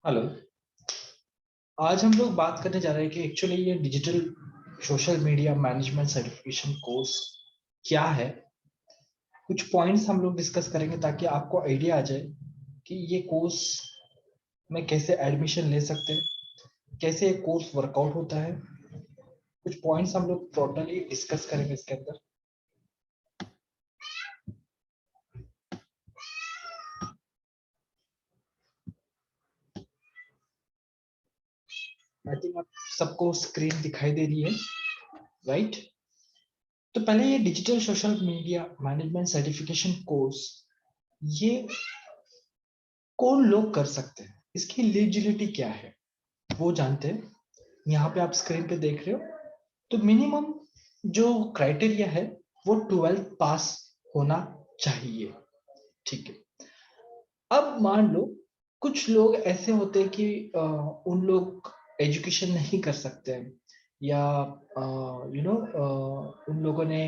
Hello. आज हम लोग बात करने जा रहे हैं कि एक्चुअली ये digital social media management certification course क्या है। कुछ पॉइंट्स हम लोग डिस्कस करेंगे ताकि आपको आइडिया आ जाए कि ये कोर्स में कैसे एडमिशन ले सकते हैं, कैसे ये कोर्स वर्कआउट होता है। कुछ पॉइंट्स हम लोग टोटली डिस्कस करेंगे इसके अंदर। आई थिंक आप सबको स्क्रीन दिखाई दे रही है, राइट? तो पहले ये digital social media management certification course ये कौन लोग कर सकते हैं, इसकी एलिजिबिलिटी क्या है वो जानते हैं। यहाँ पे आप स्क्रीन पे देख रहे हो, तो मिनिमम जो क्राइटेरिया है वो 12th पास होना चाहिए। ठीक है। अब मान लो कुछ लोग ऐसे होते हैं कि उन लोग एजुकेशन नहीं कर सकते हैं, या उन लोगों ने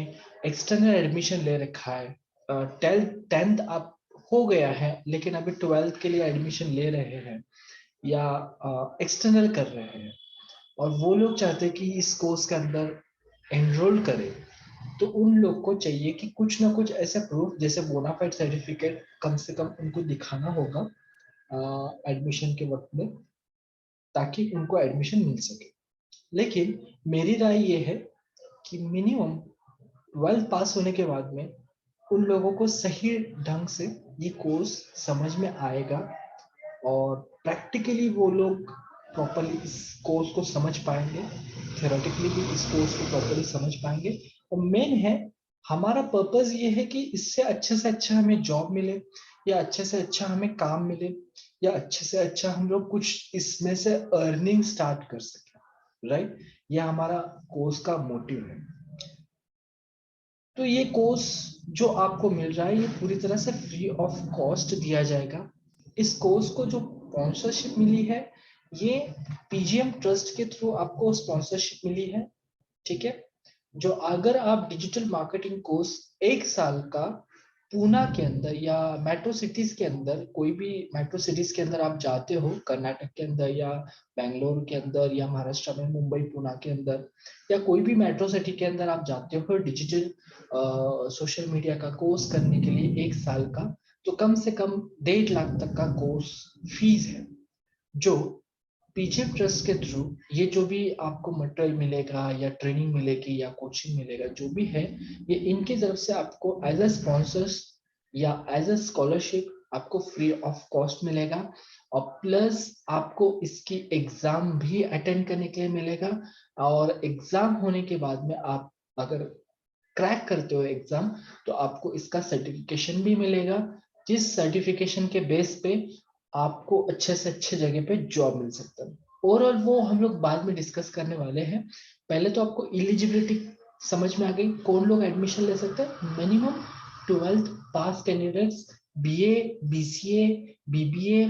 एक्सटर्नल एडमिशन ले रखा है। 10th आप हो गया है लेकिन अभी 12th के लिए एडमिशन ले रहे हैं या एक्सटर्नल कर रहे हैं, और वो लोग चाहते हैं कि इस कोर्स के अंदर एनरोल करें। तो उन लोग को चाहिए कि कुछ ना कुछ ऐसा प्रूफ जैसे बोनाफाइड सर्टिफिकेट कम से कम उनको दिखाना होगा एडमिशन के वक्त में, ताकि उनको एडमिशन मिल सके। लेकिन मेरी राय ये है कि मिनिमम 12th पास होने के बाद में उन लोगों को सही ढंग से ये कोर्स समझ में आएगा, और प्रैक्टिकली वो लोग प्रॉपरली इस कोर्स को समझ पाएंगे, थ्योरेटिकली भी इस कोर्स को प्रॉपरली समझ पाएंगे। और मेन है, हमारा पर्पस ये है कि इससे अच्छे से अच्छा हमें जॉब मिले, या अच्छे से अच्छा हमें काम मिले, या अच्छे से अच्छा हम लोग कुछ इसमें से अर्निंग स्टार्ट कर सके, राइट? ये हमारा कोर्स का मोटिव है। तो ये कोर्स जो आपको मिल रहा है ये पूरी तरह से फ्री ऑफ कॉस्ट दिया जाएगा। इस कोर्स को जो स्पॉन्सरशिप मिली है ये पीजीएम ट्रस्ट के थ्रू आपको स्पॉन्सरशिप मिली है। ठीक है। जो अगर आप डिजिटल मार्केटिंग कोर्स 1 साल का पूना के अंदर या मेट्रो सिटीज के अंदर, कोई भी मेट्रो सिटीज के अंदर आप जाते हो, कर्नाटक के अंदर या बेंगलोर के अंदर या महाराष्ट्र में मुंबई पुणे के अंदर, या कोई भी मेट्रो सिटी के अंदर आप जाते हो डिजिटल सोशल मीडिया का कोर्स करने के लिए 1 साल का, तो कम से कम 1.5 लाख तक का कोर्स फीस है। जो पीछे ट्रस्ट के थ्रू ये जो भी आपको मटेरियल मिलेगा या ट्रेनिंग मिलेगी या कोचिंग मिलेगा जो भी है, ये इनकी तरफ से आपको एज अ स्पॉन्सर्स या एज अ स्कॉलरशिप आपको फ्री ऑफ कॉस्ट मिलेगा। और प्लस आपको इसकी एग्जाम भी अटेंड करने के लिए मिलेगा, और एग्जाम होने के बाद में आप अगर क्रैक करते हो एग्जाम तो आपको इसका सर्टिफिकेशन भी मिलेगा, जिस सर्टिफिकेशन के बेस पे आपको अच्छे से अच्छे जगह पे जॉब मिल सकता है। ओवरऑल वो हम लोग बाद में डिस्कस करने वाले हैं। पहले तो आपको एलिजिबिलिटी समझ में आ गई, कौन लोग एडमिशन ले सकते हैं। Minimum 12th pass candidates BA, BCA, BBA,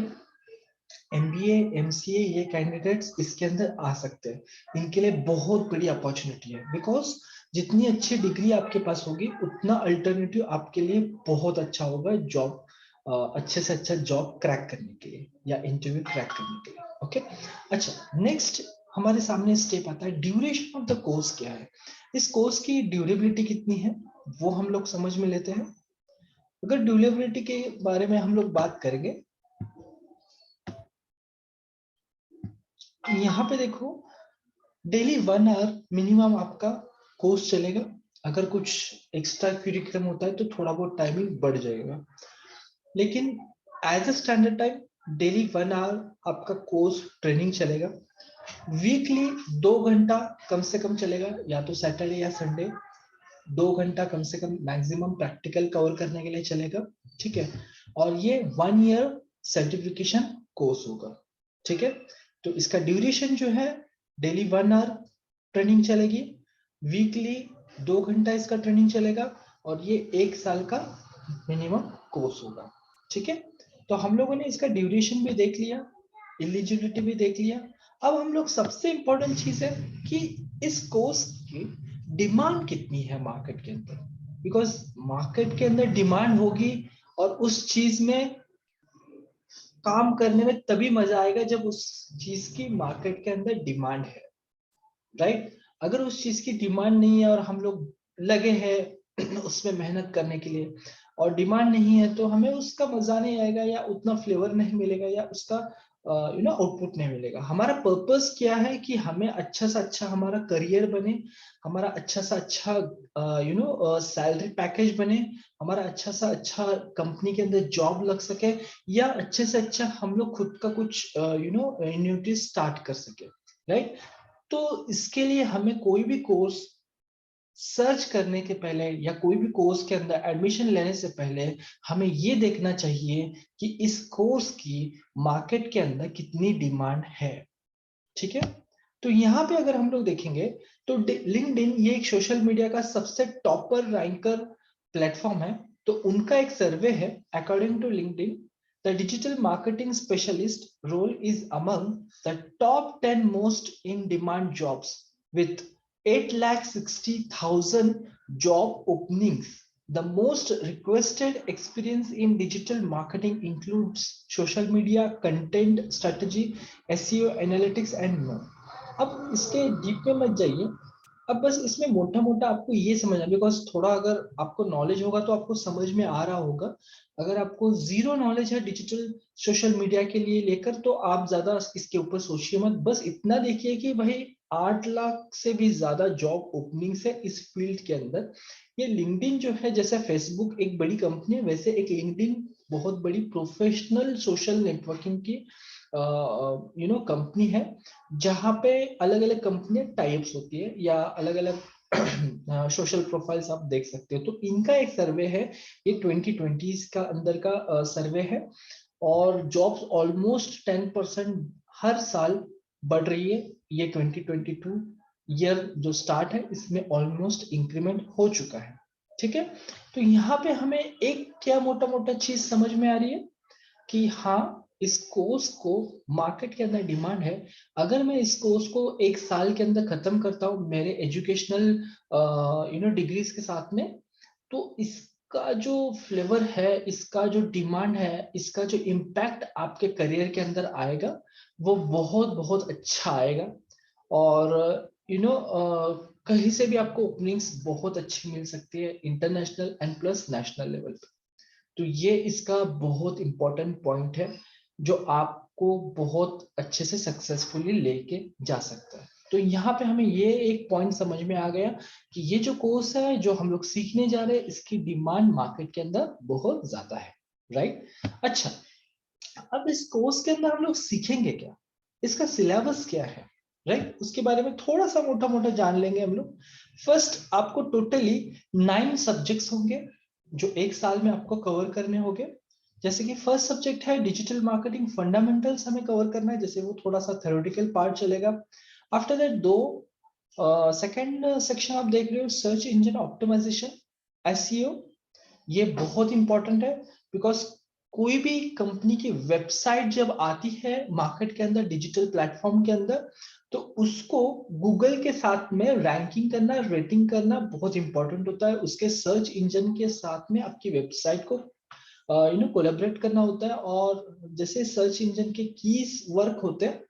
MBA, MCA, ये कैंडिडेट्स इसके अंदर आ सकते हैं। इनके लिए बहुत बड़ी अपॉर्चुनिटी है, बिकॉज जितनी अच्छी डिग्री आपके पास होगी उतना अल्टरनेटिव आपके लिए बहुत अच्छा होगा जॉब, अच्छे से अच्छा जॉब क्रैक करने के लिए या इंटरव्यू क्रैक करने के लिए। ओके। अच्छा, नेक्स्ट हमारे सामने स्टेप आता है ड्यूरेशन ऑफ द कोर्स क्या है। इस कोर्स की ड्यूरेबिलिटी कितनी है वो हम लोग समझ में लेते हैं। अगर ड्यूरेबिलिटी के बारे में हम लोग बात करेंगे, यहाँ पे देखो, डेली 1 आवर मिनिमम आपका कोर्स चलेगा। अगर कुछ एक्स्ट्रा करिकुलम होता है तो थोड़ा बहुत टाइमिंग बढ़ जाएगा, लेकिन as a standard time daily 1 hour आपका कोर्स ट्रेनिंग चलेगा। वीकली 2 घंटा कम से कम चलेगा, या तो सैटरडे या संडे 2 घंटा कम से कम मैक्सिमम प्रैक्टिकल कवर करने के लिए चलेगा। ठीक है। और ये 1 ईयर सर्टिफिकेशन कोर्स होगा। ठीक है। तो इसका ड्यूरेशन जो है, डेली 1 आवर ट्रेनिंग चलेगी, वीकली 2 घंटा इसका ट्रेनिंग चलेगा, और ये 1 साल का मिनिमम कोर्स होगा। ठीक है। तो हम लोगों ने इसका ड्यूरेशन भी देख लिया, एलिजिबिलिटी भी देख लिया। अब हम लोग सबसे इंपॉर्टेंट चीज है कि इस कोर्स की डिमांड कितनी है मार्केट के अंदर, बिकॉज मार्केट के अंदर डिमांड होगी और उस चीज में काम करने में तभी मजा आएगा जब उस चीज की मार्केट के अंदर डिमांड है, राइट। अगर उस चीज की डिमांड नहीं है और हम लोग लगे हैं उसमें मेहनत करने के लिए और डिमांड नहीं है, तो हमें उसका मजा नहीं आएगा या उतना फ्लेवर नहीं मिलेगा या उसका आउटपुट नहीं मिलेगा। हमारा पर्पस क्या है कि हमें अच्छा से अच्छा हमारा करियर बने, हमारा अच्छा सा अच्छा सैलरी पैकेज बने, हमारा अच्छा सा अच्छा कंपनी के अंदर जॉब लग सके, या अच्छे से अच्छा हम लोग खुद का कुछ इन्यूटी स्टार्ट कर सके, राइट। तो इसके लिए हमें कोई भी कोर्स सर्च करने के पहले या कोई भी कोर्स के अंदर एडमिशन लेने से पहले हमें ये देखना चाहिए कि इस कोर्स की मार्केट के अंदर कितनी डिमांड है, ठीक है। तो यहाँ पे अगर हम लोग देखेंगे तो लिंक्डइन ये एक सोशल मीडिया का सबसे टॉपर रैंकर प्लेटफॉर्म है। तो उनका एक सर्वे है, according to LinkedIn the digital marketing specialist role is among the top 10 most in demand jobs with 8,60,000 job openings. The most requested experience in digital marketing includes social media, content strategy, SEO, analytics and more. अब इसके deep में मत जाइए, अब बस इसमें मोटा मोटा आपको ये समझना, बिकॉज थोड़ा अगर आपको नॉलेज होगा तो आपको समझ में आ रहा होगा। अगर आपको जीरो नॉलेज है डिजिटल सोशल मीडिया के लिए लेकर, तो आप ज्यादा इसके ऊपर सोचिए मत, बस इतना देखिए कि भाई 8 लाख से भी ज्यादा जॉब ओपनिंग्स है इस फील्ड के अंदर। ये लिंक्डइन जो है, जैसे फेसबुक एक बड़ी कंपनी है, वैसे एक लिंक्डइन बहुत बड़ी प्रोफेशनल सोशल नेटवर्किंग की कंपनी है, जहां पे अलग अलग कंपनी टाइप्स होती है या अलग अलग सोशल प्रोफाइल्स आप देख सकते हो। तो इनका एक सर्वे है, ये 2020 का अंदर का सर्वे है, और जॉब्स ऑलमोस्ट 10% हर साल बढ़ रही है। ये 2022 ईयर जो स्टार्ट है इसमें ऑलमोस्ट इंक्रीमेंट हो चुका है, ठीक है। तो यहाँ पे हमें एक क्या मोटा मोटा चीज समझ में आ रही है कि हाँ, इस कोर्स को मार्केट के अंदर डिमांड है। अगर मैं इस कोर्स को एक साल के अंदर खत्म करता हूँ मेरे एजुकेशनल डिग्रीज के साथ में, तो इसका जो फ्लेवर है, इसका जो डिमांड है, इसका जो इम्पैक्ट आपके करियर के अंदर आएगा वो बहुत बहुत अच्छा आएगा। और कहीं से भी आपको ओपनिंग्स बहुत अच्छी मिल सकती है, international and plus national level पे। तो ये इसका बहुत इंपॉर्टेंट पॉइंट है जो आपको बहुत अच्छे से सक्सेसफुली लेके जा सकता है। तो यहाँ पे हमें ये एक पॉइंट समझ में आ गया कि ये जो कोर्स है जो हम लोग सीखने जा रहे हैं, इसकी डिमांड मार्केट के अंदर बहुत ज्यादा है, राइट। अच्छा, अब इस कोर्स के अंदर हम लोग सीखेंगे क्या, इसका सिलेबस क्या है, राइट, उसके बारे में थोड़ा सा मोटा मोटा जान लेंगे हम लोग। फर्स्ट, आपको टोटली 9 सब्जेक्ट्स होंगे जो एक साल में आपको कवर करने होंगे। जैसे कि फर्स्ट सब्जेक्ट है डिजिटल मार्केटिंग फंडामेंटल्स, हमें कवर करना है, जैसे वो थोड़ा सा थ्योरेटिकल पार्ट चलेगा। आफ्टर दैट दो सेकंड सेक्शन आप देख रहे हो सर्च इंजन ऑप्टिमाइजेशन, एसईओ। ये बहुत इंपॉर्टेंट है, बिकॉज कोई भी कंपनी की वेबसाइट जब आती है मार्केट के अंदर डिजिटल प्लेटफॉर्म के अंदर, तो उसको गूगल के साथ में रैंकिंग करना, रेटिंग करना बहुत इंपॉर्टेंट होता है। उसके सर्च इंजन के साथ में आपकी वेबसाइट को कोलैबोरेट करना होता है। और जैसे सर्च इंजन के कीज वर्क होते हैं,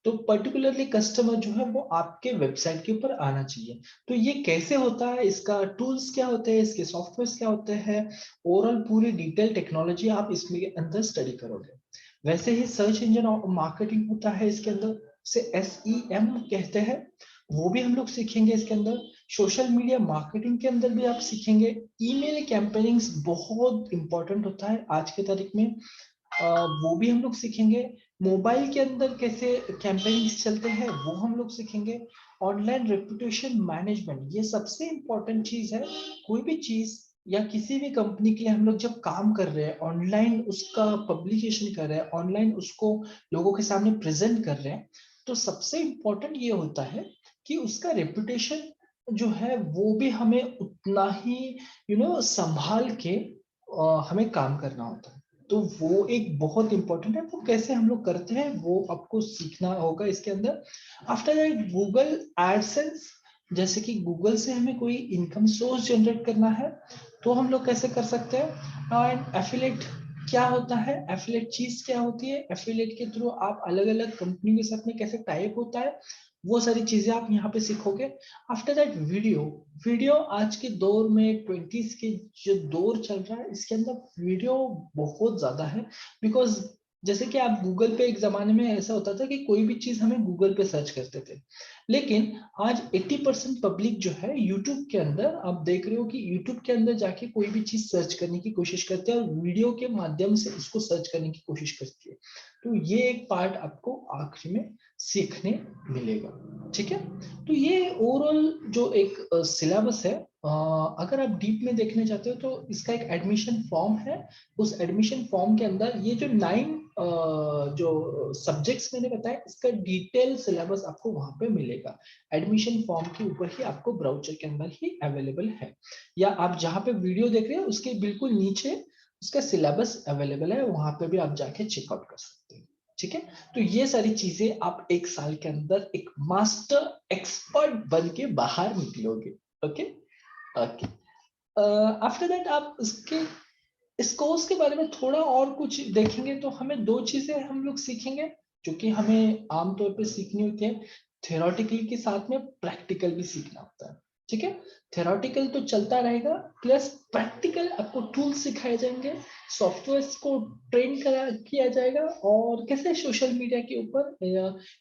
तो पर्टिकुलरली कस्टमर जो है वो आपके वेबसाइट के ऊपर आना चाहिए। तो ये कैसे होता है, इसका टूल्स क्या होते हैं, इसके सॉफ्टवेयर क्या होते हैं, ओवरऑल पूरी डिटेल टेक्नोलॉजी आप इसमें अंदर स्टडी करोगे। वैसे ही सर्च इंजन मार्केटिंग होता है इसके अंदर, से SEM कहते हैं, वो भी हम लोग सीखेंगे इसके अंदर। सोशल मीडिया मार्केटिंग के अंदर भी आप सीखेंगे। ईमेल कैंपेनिंग्स बहुत इंपॉर्टेंट होता है आज के तारीख में, वो भी हम लोग सीखेंगे। मोबाइल के अंदर कैसे कैंपेनिंग्स चलते हैं वो हम लोग सीखेंगे। ऑनलाइन रेपुटेशन मैनेजमेंट, ये सबसे इंपॉर्टेंट चीज है। कोई भी चीज या किसी भी कंपनी के लिए हम लोग जब काम कर रहे हैं, ऑनलाइन उसका पब्लिकेशन कर रहे हैं, ऑनलाइन उसको लोगों के सामने प्रेजेंट कर रहे हैं, तो सबसे इंपॉर्टेंट ये होता है कि उसका रेपुटेशन जो है वो भी हमें उतना ही संभाल के हमें काम करना होता है। तो वो एक बहुत इंपॉर्टेंट है, वो कैसे हम लोग करते हैं वो आपको सीखना होगा इसके अंदर। आफ्टर दैट गूगल एडसेंस, जैसे कि गूगल से हमें कोई इनकम सोर्स जनरेट करना है तो हम लोग कैसे कर सकते हैं। एंड एफिलेट क्या होता है एफिलिएट, चीज क्या होती है एफिलिएट के थ्रू आप अलग अलग कंपनी के साथ में कैसे टाइप होता है, वो सारी चीजें आप यहाँ पे सीखोगे। आफ्टर दैट वीडियो, वीडियो आज के दौर में 20s के जो दौर चल रहा है इसके अंदर वीडियो बहुत ज्यादा है। बिकॉज जैसे कि आप गूगल पे, एक जमाने में ऐसा होता था कि कोई भी चीज हमें गूगल पे सर्च करते थे, लेकिन आज 80% पब्लिक जो है यूट्यूब के अंदर, आप देख रहे हो कि यूट्यूब के अंदर जाके कोई भी चीज सर्च करने की कोशिश करते हैं और वीडियो के माध्यम से उसको सर्च करने की कोशिश करती है। तो ये एक पार्ट आपको आखिरी में सीखने मिलेगा, ठीक है। तो ये ओवरऑल जो एक सिलेबस है, अगर आप डीप में देखने चाहते हो तो इसका एक एडमिशन फॉर्म है। उस एडमिशन फॉर्म के अंदर ये जो 9 जो सब्जेक्ट्स मैंने बताया, इसका डिटेल सिलेबस आपको वहां पे मिलेगा। एडमिशन फॉर्म के ऊपर ही आपको ब्राउजर के अंदर ही अवेलेबल है, या आप जहां पे वीडियो देख रहे हैं उसके बिल्कुल नीचे उसका सिलेबस अवेलेबल है, वहां पे भी आप जाके चेकआउट कर सकते हैं, ठीक है। तो ये सारी चीजें आप एक साल के अंदर एक मास्टर एक्सपर्ट बन के बाहर निकलोगे। Okay okay. आफ्टर दैट आप इसके इस कोर्स के बारे में थोड़ा और कुछ देखेंगे तो हमें दो चीजें हम लोग सीखेंगे जो कि हमें आमतौर पे सीखनी होती है। थ्योरेटिकल के साथ में प्रैक्टिकल भी सीखना होता है, ठीक है। थ्योरेटिकल तो चलता रहेगा, प्लस प्रैक्टिकल आपको टूल्स सिखाए जाएंगे, सॉफ्टवेयर्स को ट्रेन करा किया जाएगा, और कैसे सोशल मीडिया के ऊपर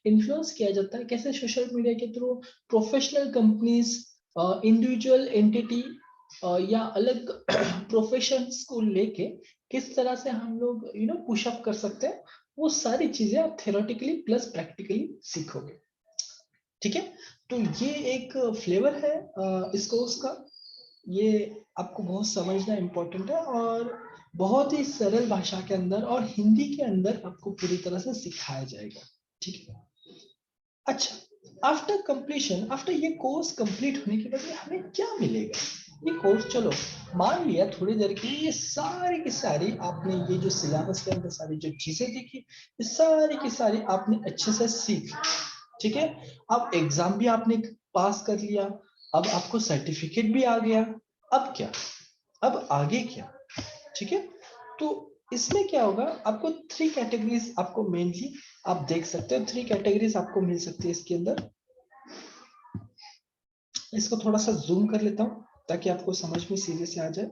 इन्फ्लुएंस किया जाता है, कैसे सोशल मीडिया के through professional companies, individual entity या अलग प्रोफेशंस को लेके किस तरह से हम लोग पुश अप कर सकते हैं, वो सारी चीजें आप थ्योरेटिकली प्लस प्रैक्टिकली सीखोगे, ठीक है। तो ये एक फ्लेवर है इस कोर्स का। ये आपको बहुत समझना इम्पोर्टेंट है, और बहुत ही सरल भाषा के अंदर और हिंदी के अंदर आपको पूरी तरह से सिखाया जाएगा, ठीक है। अच्छा, आफ्टर कंप्लीशन, आफ्टर ये कोर्स कंप्लीट होने के बाद हमें क्या मिलेगा? ये कोर्स, चलो मान लिया थोड़ी देर के लिए ये सारी की सारी आपने ये जो सिलेबस के अंदर सारी जो चीजें देखी, ये सारी की सारी आपने अच्छे से सीख, ठीक है। अब एग्जाम भी आपने पास कर लिया, अब आपको सर्टिफिकेट भी आ गया, अब क्या, अब आगे क्या, ठीक है। तो इसमें क्या होगा, आपको 3 कैटेगरीज आपको मेनली आप देख सकते हो, 3 कैटेगरीज आपको मिल सकती है इसके अंदर। इसको थोड़ा सा जूम कर लेता हूं ताकि आपको समझ में सीधे से आ जाए।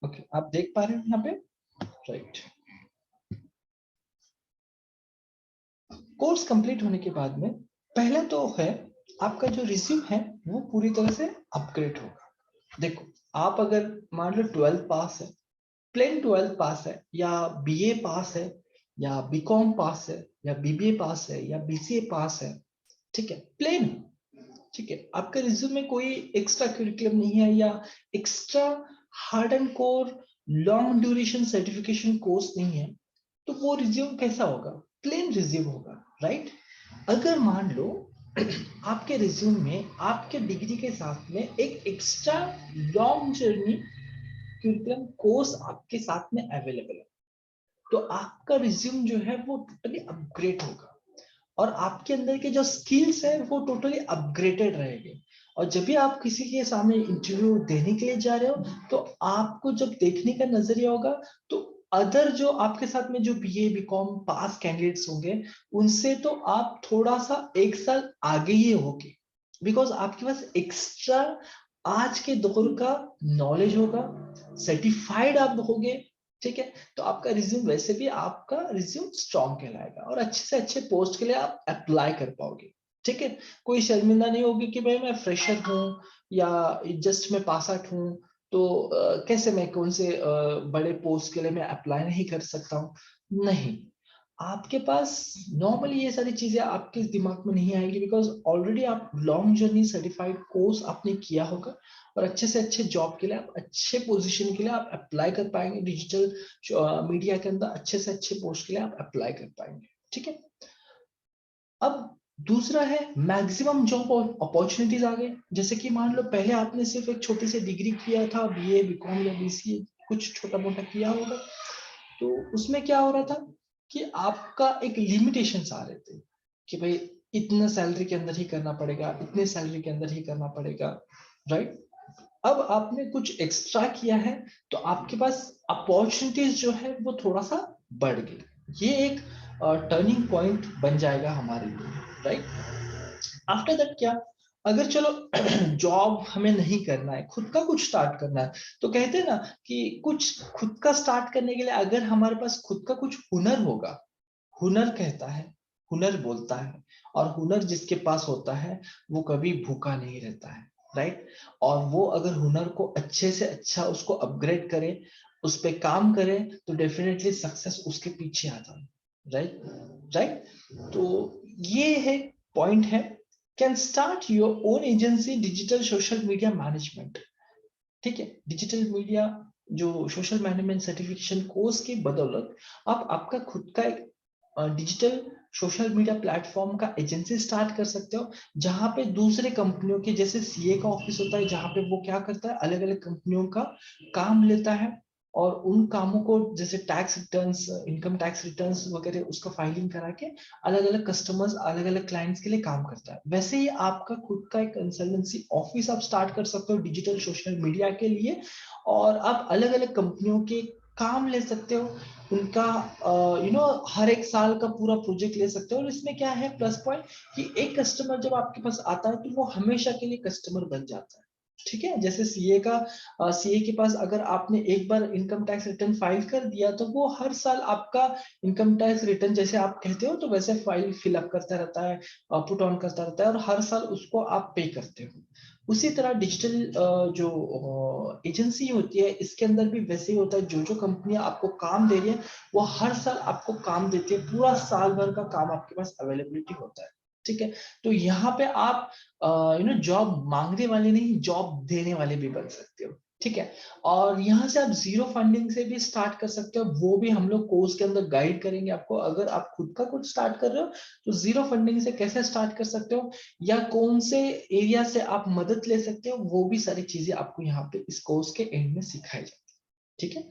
ओके, आप देख पा रहे हो यहाँ पे, राइट। कोर्स कंप्लीट होने के बाद में पहले तो है आपका जो रिज्यूम है वो पूरी तरह से अपग्रेड होगा। देखो, आप अगर मान लो 12th पास है, प्लेन 12th पास है, या बीए पास है, या बीकॉम पास है, या बीबीए पास है, या बीसीए पास है, ठीक है, प्लेन, ठीक है, आपका रिज्यूम में कोई एक्स्ट्रा करिकुलम नहीं है, या extra hard and core long duration certification course नहीं है, तो वो रिज्यूम कैसा होगा? प्लेन रिज्यूम होगा, राइट। अगर मान लो आपके रिज्यूम में आपके डिग्री के साथ में एक extra long journey curriculum course आपके साथ में अवेलेबल है, तो आपका रिज्यूम जो है वो टोटली अपग्रेड होगा, और आपके अंदर के जो स्किल्स है वो टोटली अपग्रेडेड रहेंगे। और जब भी आप किसी के सामने इंटरव्यू देने के लिए जा रहे हो, तो आपको जब देखने का नजरिया होगा, तो अदर जो आपके साथ में जो बीए बीकॉम पास कैंडिडेट्स होंगे, उनसे तो आप थोड़ा सा एक साल आगे ही होगे, बिकॉज आपके पास एक्स्ट्रा आज के दौर का नॉलेज होगा, सर्टिफाइड आप होगे, ठीक है। तो आपका रिज्यूम वैसे भी आपका रिज्यूम स्ट्रॉन्ग कहलाएगा, और अच्छे से अच्छे पोस्ट के लिए आप अप्लाई कर पाओगे, ठीक है। कोई शर्मिंदा नहीं होगी कि भाई मैं फ्रेशर हूँ, या जस्ट मैं पास आउट हूँ, तो कैसे मैं कौन से बड़े पोस्ट के लिए मैं अप्लाई नहीं कर सकता हूँ। नहीं, आपके पास नॉर्मली ये सारी चीजें आपके दिमाग में नहीं आएगी, बिकॉज ऑलरेडी आप लॉन्ग जर्नी सर्टिफाइड कोर्स आपने किया होगा, और अच्छे से अच्छे जॉब के लिए आप अच्छे पोजीशन के लिए आप अप्लाई कर पाएंगे, डिजिटल मीडिया के अंदर अच्छे से अच्छे पोस्ट के लिए आप अप्लाई कर पाएंगे, ठीक है। अब दूसरा है मैक्सिमम जॉब अपॉर्चुनिटीज आ गए। जैसे कि मान लो पहले आपने सिर्फ एक छोटी सी डिग्री किया था, बीए बीकॉम या बीसीए, कुछ छोटा मोटा किया होगा, तो उसमें क्या हो रहा था कि आपका एक लिमिटेशंस आ रहे थे कि भाई इतना सैलरी के अंदर ही करना पड़ेगा, इतने सैलरी के अंदर ही करना पड़ेगा, राइट। अब आपने कुछ एक्स्ट्रा किया है तो आपके पास अपॉर्चुनिटीज जो है वो थोड़ा सा बढ़ गई। ये एक टर्निंग पॉइंट बन जाएगा हमारे लिए, राइट। आफ्टर दैट क्या, अगर चलो जॉब हमें नहीं करना है, खुद का कुछ स्टार्ट करना है, तो कहते हैं ना कि कुछ खुद का स्टार्ट करने के लिए अगर हमारे पास खुद का कुछ हुनर होगा, हुनर कहता है, हुनर बोलता है, और हुनर जिसके पास होता है वो कभी भूखा नहीं रहता है, राइट। और वो अगर हुनर को अच्छे से अच्छा उसको अपग्रेड करे, उस पे काम करे, तो डेफिनेटली सक्सेस उसके पीछे आता है, राइट, राइट। तो ये है पॉइंट है, can start your own agency digital social media management. ठीक है, डिजिटल मीडिया जो सोशल मैनेजमेंट सर्टिफिकेशन कोर्स की बदौलत आप आपका खुद का एक डिजिटल सोशल मीडिया प्लेटफॉर्म का एजेंसी स्टार्ट कर सकते हो, जहां पे दूसरे कंपनियों के जैसे सीए का ऑफिस होता है, जहां पे वो क्या करता है, अलग अलग कंपनियों का काम लेता है और उन कामों को जैसे tax returns, income tax returns वगैरह उसका फाइलिंग करा के अलग अलग कस्टमर्स, अलग अलग क्लाइंट्स के लिए काम करता है। वैसे ही आपका खुद का एक कंसल्टेंसी ऑफिस आप स्टार्ट कर सकते हो डिजिटल सोशल मीडिया के लिए, और आप अलग अलग कंपनियों के काम ले सकते हो, उनका हर एक साल का पूरा प्रोजेक्ट ले सकते हो। और इसमें क्या है प्लस पॉइंट, कि एक कस्टमर जब आपके पास आता है तो वो हमेशा के लिए कस्टमर बन जाता है। ठीक है, जैसे सीए के पास अगर आपने एक बार इनकम टैक्स रिटर्न फाइल कर दिया तो वो हर साल आपका इनकम टैक्स रिटर्न जैसे आप कहते हो तो वैसे फाइल फिलअप करता रहता है, पुट ऑन करता रहता है, और हर साल उसको आप पे करते हो। उसी तरह डिजिटल जो एजेंसी होती है इसके अंदर भी वैसे ही होता है, जो जो कंपनियां आपको काम दे रही है वो हर साल आपको काम देती है, पूरा साल भर का काम आपके पास अवेलेबिलिटी होता है। ठीक है, तो यहाँ पे आप जॉब मांगने वाले नहीं, जॉब देने वाले भी बन सकते हो। ठीक है, और यहाँ से आप जीरो फंडिंग से भी स्टार्ट कर सकते हो, वो भी हम लोग कोर्स के अंदर गाइड करेंगे आपको। अगर आप खुद का कुछ स्टार्ट कर रहे हो तो जीरो फंडिंग से कैसे स्टार्ट कर सकते हो, या कौन से एरिया से आप मदद ले सकते हो, वो भी सारी चीजें आपको यहाँ पे इस कोर्स के एंड में सिखाई जाती है। ठीक है,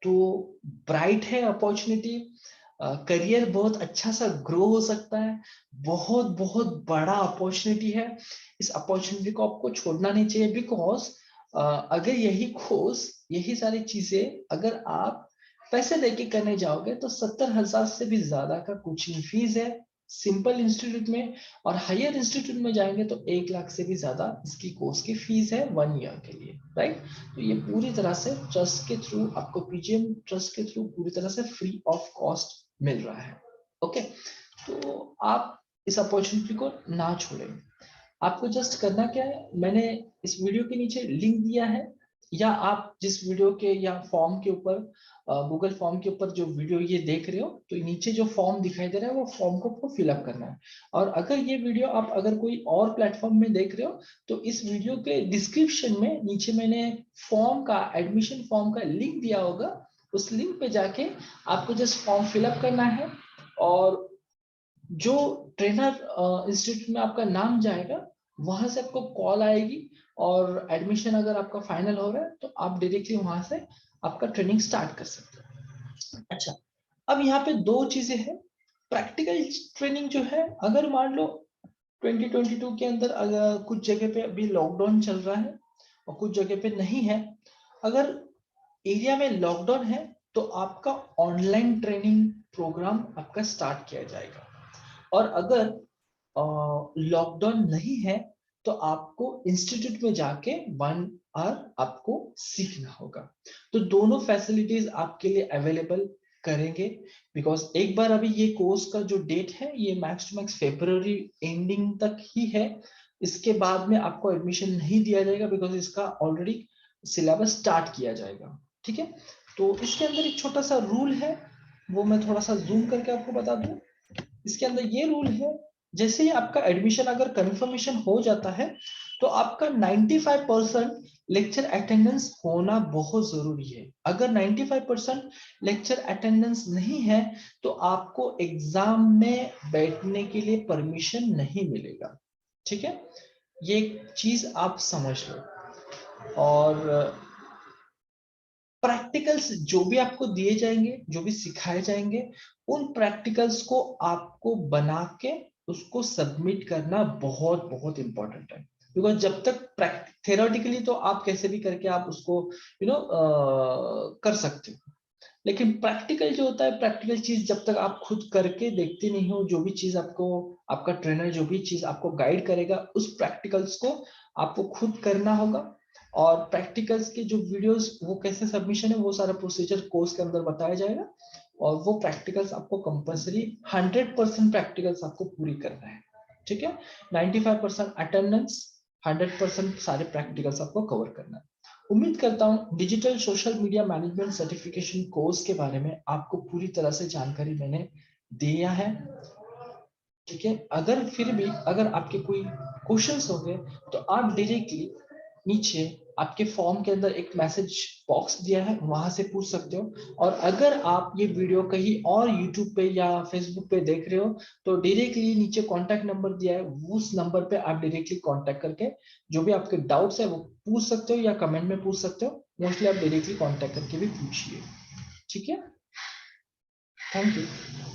तो ब्राइट है अपॉर्चुनिटी, करियर बहुत अच्छा सा ग्रो हो सकता है, बहुत बहुत बड़ा अपॉर्चुनिटी है। इस अपॉर्चुनिटी को आपको छोड़ना नहीं चाहिए, बिकॉज अगर यही कोर्स, यही सारी चीजें अगर आप पैसे देके करने जाओगे तो 70,000 से भी ज्यादा का कोचिंग फीस है सिंपल इंस्टीट्यूट में, और हायर इंस्टीट्यूट में जाएंगे तो 1 लाख से भी ज्यादा इसकी कोर्स की फीस है 1 ईयर के लिए, राइट। तो ये पूरी तरह से ट्रस्ट के थ्रू आपको, पीजीएम ट्रस्ट के थ्रू पूरी तरह से फ्री ऑफ कॉस्ट मिल रहा है। ओके, तो आप इस अपॉर्चुनिटी को ना छोड़ें। आपको जस्ट करना क्या है, मैंने इस वीडियो के नीचे लिंक दिया है, या आप जिस वीडियो के या फॉर्म के ऊपर, गूगल फॉर्म के ऊपर जो वीडियो ये देख रहे हो तो नीचे जो फॉर्म दिखाई दे रहा है वो फॉर्म को आपको फिलअप करना है। और अगर ये वीडियो आप अगर कोई और प्लेटफॉर्म में देख रहे हो तो इस वीडियो के डिस्क्रिप्शन में नीचे मैंने फॉर्म का, एडमिशन फॉर्म का लिंक दिया होगा, उस लिंक पे जाके आपको जस्ट फॉर्म फिलअप करना है, और जो ट्रेनर इंस्टीट्यूट में आपका नाम जाएगा वहां से आपको कॉल आएगी, और एडमिशन अगर आपका फाइनल हो रहा है तो आप डायरेक्टली वहां से आपका ट्रेनिंग स्टार्ट कर सकते हो। अच्छा, अब यहाँ पे दो चीजें हैं। प्रैक्टिकल ट्रेनिंग जो है, अगर मान लो 2022 के अंदर अगर कुछ जगह पे अभी लॉकडाउन चल रहा है और कुछ जगह पे नहीं है, अगर एरिया में लॉकडाउन है तो आपका ऑनलाइन ट्रेनिंग प्रोग्राम आपका स्टार्ट किया जाएगा। और अगर लॉकडाउन नहीं है तो आपको इंस्टीट्यूट में जाके 1 आवर आपको सीखना होगा। तो दोनों फैसिलिटीज आपके लिए अवेलेबल करेंगे, बिकॉज एक बार अभी ये कोर्स का जो डेट है ये max to max February ending तक ही है। इसके बाद में आपको एडमिशन नहीं दिया जाएगा, बिकॉज इसका ऑलरेडी सिलेबस स्टार्ट किया जाएगा। ठीक है, तो इसके अंदर एक छोटा सा रूल है, वो मैं थोड़ा सा जूम करके आपको बता दूं। इसके अंदर ये रूल है, जैसे ही आपका एडमिशन अगर कंफर्मेशन हो जाता है तो आपका 95% लेक्चर अटेंडेंस होना बहुत जरूरी है। अगर 95% लेक्चर अटेंडेंस नहीं है तो आपको एग्जाम में बैठने के लिए परमिशन नहीं मिलेगा। ठीक है, ये चीज आप समझ लो। और प्रैक्टिकल्स जो भी आपको दिए जाएंगे, जो भी सिखाए जाएंगे, उन प्रैक्टिकल्स को आपको बना के उसको सबमिट करना बहुत बहुत इंपॉर्टेंट है। बिकॉज जब तक थेरोटिकली तो आप कैसे भी करके आप उसको कर सकते हो, लेकिन प्रैक्टिकल जो होता है, प्रैक्टिकल चीज जब तक आप खुद करके देखते नहीं हो, जो भी चीज आपको आपका ट्रेनर जो भी चीज आपको गाइड करेगा, उस प्रैक्टिकल्स को आपको खुद करना होगा। और प्रैक्टिकल्स के जो वीडियोस वो कैसे सबमिशन है वो सारा प्रोसीजर कोर्स के अंदर बताया जाएगा। और वो प्रैक्टिकल्स आपको कंपलसरी 100% प्रैक्टिकल्स आपको पूरी करना है, ठीक है। 95% अटेंडेंस, 100% सारे प्रैक्टिकल्स आपको कवर करना है। उम्मीद करता हूं digital social media management certification course के बारे में आपको पूरी तरह से जानकारी मैंने दिया है, ठीक है। अगर फिर भी अगर आपके कोई क्वेश्चंस होंगे तो आप डायरेक्टली नीचे आपके फॉर्म के अंदर एक मैसेज बॉक्स दिया है, वहां से पूछ सकते हो। और अगर आप ये वीडियो कहीं और यूट्यूब पे या फेसबुक पे देख रहे हो तो डायरेक्टली नीचे कॉन्टैक्ट नंबर दिया है, उस नंबर पे आप डायरेक्टली कॉन्टैक्ट करके जो भी आपके डाउट्स है वो पूछ सकते हो या कमेंट में पूछ सकते हो। मोस्टली आप डायरेक्टली कॉन्टैक्ट करके भी पूछिए, ठीक है। Thank you.